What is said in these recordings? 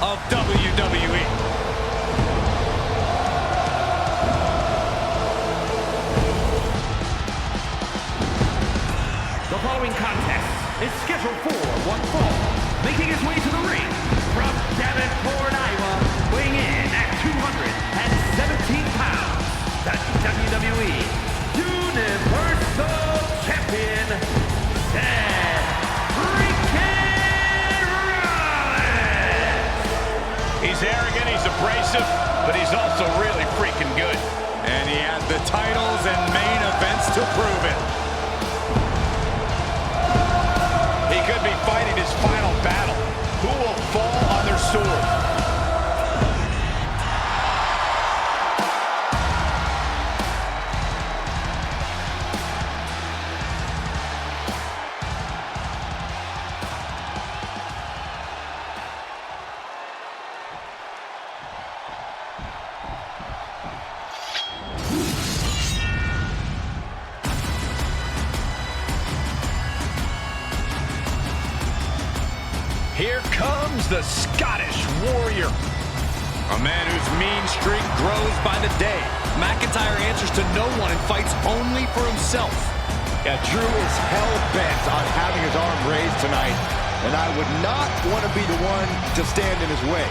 of WWE. The following contest is scheduled for one fall. Making his way to the ring from Davenport, Iowa, weighing in at 217 pounds, the WWE Universal Champion, Seth freaking Rollins! He's arrogant, he's abrasive, but he's also really freaking good. And he has the titles and main events to prove it. He could be fighting his final battle. Who will fall on their sword? Here comes the Scottish Warrior. A man whose mean streak grows by the day. McIntyre answers to no one and fights only for himself. Yeah, Drew is hell-bent on having his arm raised tonight, and I would not want to be the one to stand in his way.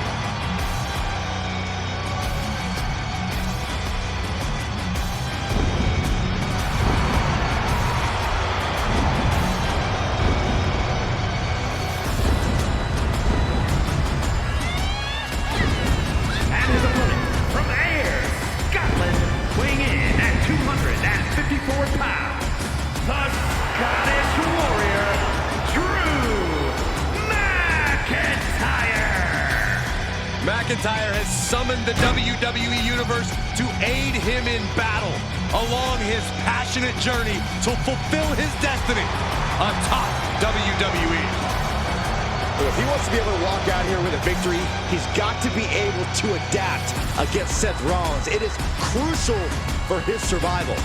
Pounds, the Scottish Warrior, Drew McIntyre. McIntyre has summoned the WWE Universe to aid him in battle along his passionate journey to fulfill his destiny atop WWE. If he wants to be able to walk out here with a victory, he's got to be able to adapt against Seth Rollins. It is crucial for his survival.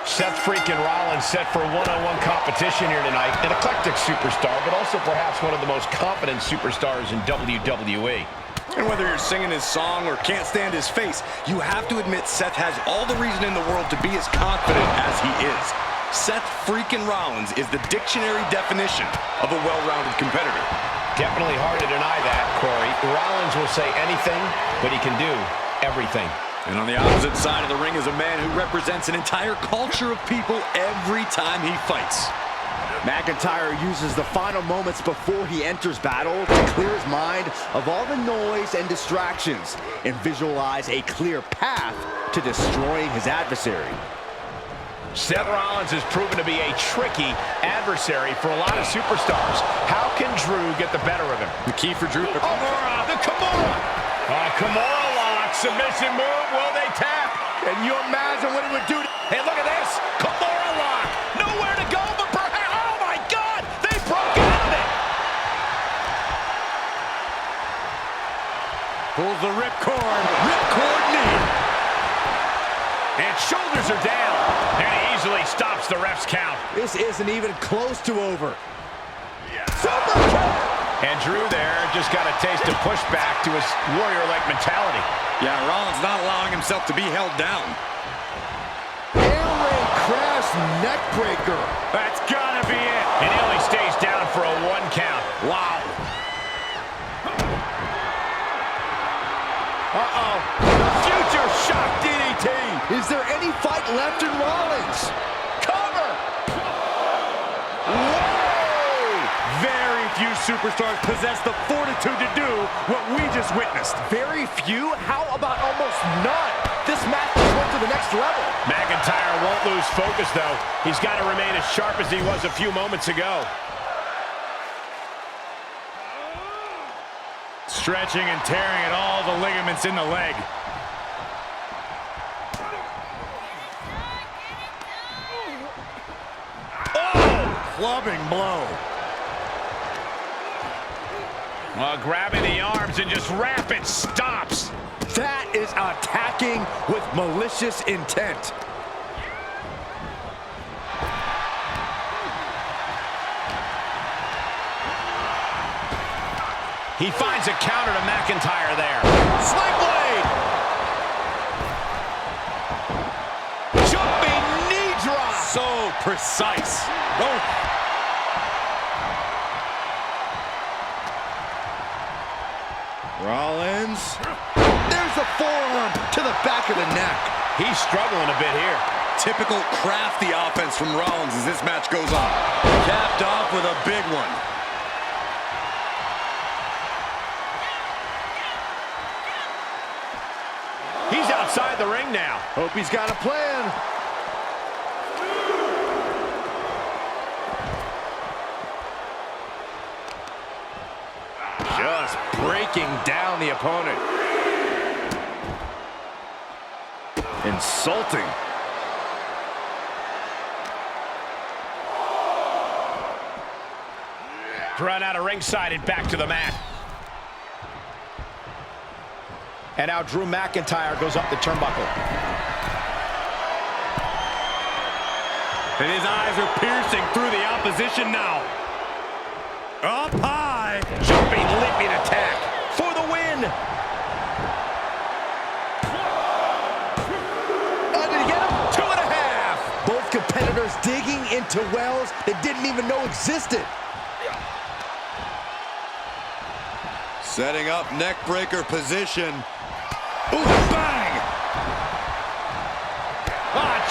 Seth freaking Rollins set for one-on-one competition here tonight. An eclectic superstar, but also perhaps one of the most confident superstars in WWE. And whether you're singing his song or can't stand his face, you have to admit Seth has all the reason in the world to be as confident as he is. Seth freaking Rollins is the dictionary definition of a well-rounded competitor. Definitely hard to deny that, Corey. Rollins will say anything, but he can do everything. And on the opposite side of the ring is a man who represents an entire culture of people every time he fights. McIntyre uses the final moments before he enters battle to clear his mind of all the noise and distractions and visualize a clear path to destroying his adversary. Seth Rollins has proven to be a tricky adversary for a lot of superstars. How can Drew get the better of him? The key for Drew, the Kimura! Kimura lock, submission move, will they tap? Can you imagine what it would do to... Hey, look at this! Kimura lock! Nowhere to go, but perhaps... Oh, my God! They broke out of it! Pulls the ripcord knee. And shoulders are down. And he easily stops the ref's count. This isn't even close to over. And Drew there just got a taste of pushback to his warrior-like mentality. Yeah, Rollins not allowing himself to be held down. Air raid crash neck breaker. That's gotta be it. And he only stays down for a 1 count. Wow. Uh-oh. The future shock DDT. Is there any fight left in Rollins? Cover. Whoa. Very few superstars possess the fortitude to do what we just witnessed. Very few? How about almost none? This match just went to the next level. McIntyre won't lose focus, though. He's got to remain as sharp as he was a few moments ago. Stretching and tearing at all the ligaments in the leg. Oh! Clubbing blow. Grabbing the arms and just rapid stops. That is attacking with malicious intent. He finds a counter to McIntyre there. Sling blade! Jumping knee drop! So precise. Oh. Rollins. There's the forearm to the back of the neck. He's struggling a bit here. Typical crafty offense from Rollins as this match goes on. Capped off with a big one. He's outside the ring now. Hope he's got a plan. Just breaking down the opponent. Insulting. Run out of ringside and back to the mat. And now Drew McIntyre goes up the turnbuckle. And his eyes are piercing through the opposition now. Up high. Jumping, leaping attack for the win. Did he get him? 2.5. Both competitors digging into wells they didn't even know existed. Setting up neck breaker position. Ooh, bang!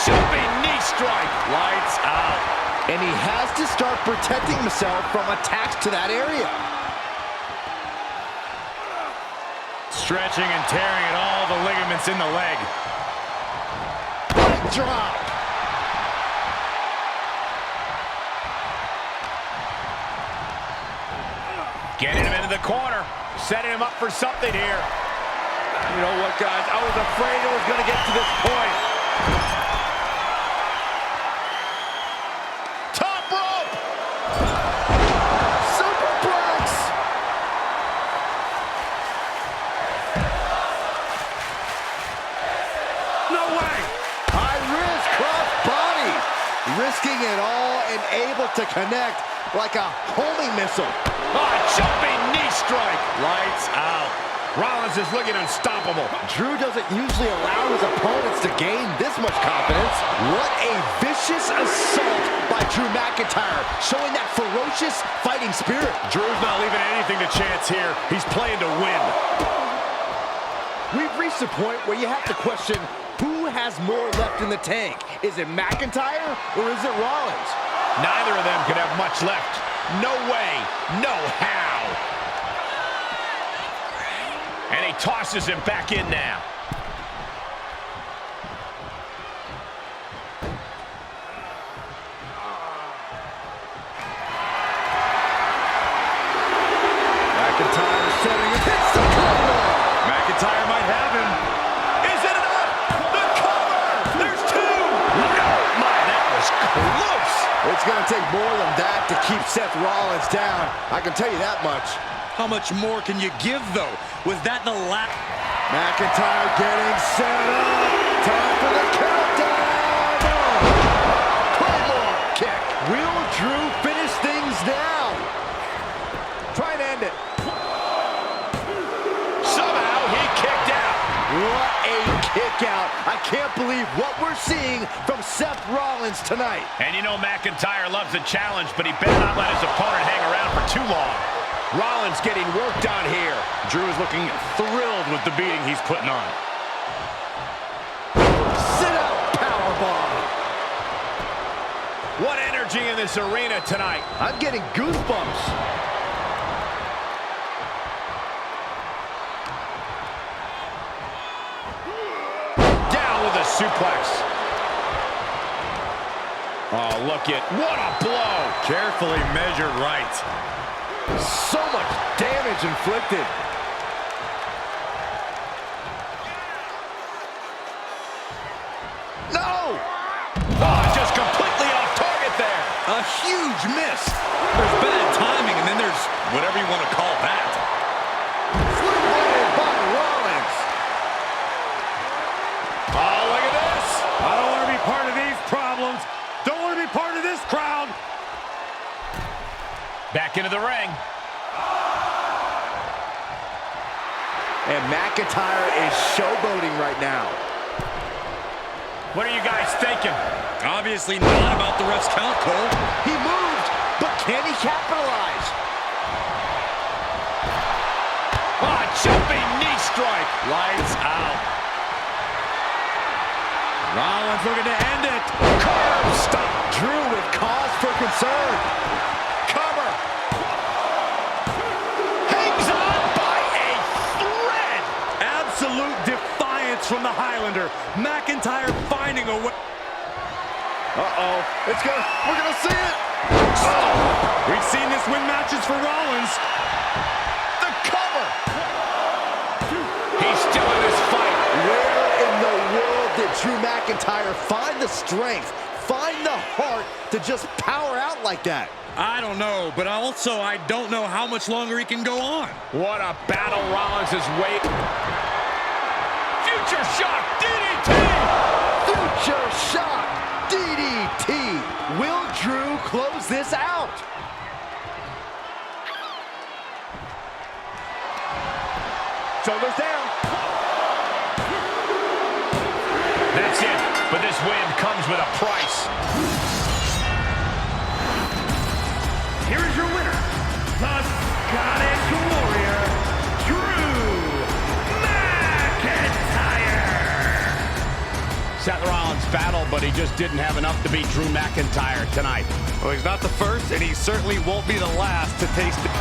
Jumping knee strike. Lights out. And he has to start protecting himself from attacks to that area. Stretching and tearing at all the ligaments in the leg. Leg drop. Getting him into the corner. Setting him up for something here. You know what, guys? I was afraid it was going to get to this point. Top rope. Superplex. No way! High risk cross body. Risking it all and able to connect like a homing missile. Jumping knee strike. Lights out. Rollins is looking unstoppable. Drew doesn't usually allow his opponents to gain this much confidence. What a vicious assault by Drew McIntyre, showing that ferocious fighting spirit. Drew's not leaving anything to chance here. He's playing to win. We've reached a point where you have to question who has more left in the tank. Is it McIntyre or is it Rollins? Neither of them could have much left. No way, no how. And he tosses him back in now. McIntyre setting it. Hits the cover. McIntyre might have him. Is it enough? The cover! There's two! No, my, that was close! It's going to take more than that to keep Seth Rollins down. I can tell you that much. How much more can you give, though? Was that the last? McIntyre getting set up. Time for the countdown. Claymore kick. Will Drew finish things now? Try and end it. Somehow he kicked out. What a kick out. I can't believe what we're seeing from Seth Rollins tonight. And you know McIntyre loves a challenge, but he better not let his opponent hang around for too long. Rollins getting worked on here. Drew is looking thrilled with the beating he's putting on. Sit out powerbomb. What energy in this arena tonight. I'm getting goosebumps. Down with a suplex. Oh, look at, what a blow. Carefully measured right. So much damage inflicted. No! Oh, just completely off target there. A huge miss. There's bad timing, and then there's whatever you want to call that. Back into the ring. And McIntyre is showboating right now. What are you guys thinking? Obviously not about the ref's count, Cole. He moved, but can he capitalize? Jumping knee strike. Lights out. Rollins looking to end it. Curb stop. Drew with cause for concern. Cover. Hangs on by a thread. Absolute defiance from the Highlander. McIntyre finding a way. Uh-oh. We're gonna see it. Oh, we've seen this win matches for Rollins. The cover. He's still in this fight. Where in the world did Drew McIntyre find the strength, find the heart to just power out like that? I don't know, but also I don't know how much longer he can go on. What a battle Rollins is waiting. Future shock DDT. Future shock DDT. Will Drew close this out? Shoulders down. That's it. But this win comes with a price. Here is your winner, the Scottish Warrior, Drew McIntyre. Seth Rollins battled, but he just didn't have enough to beat Drew McIntyre tonight. Well, he's not the first, and he certainly won't be the last to taste it.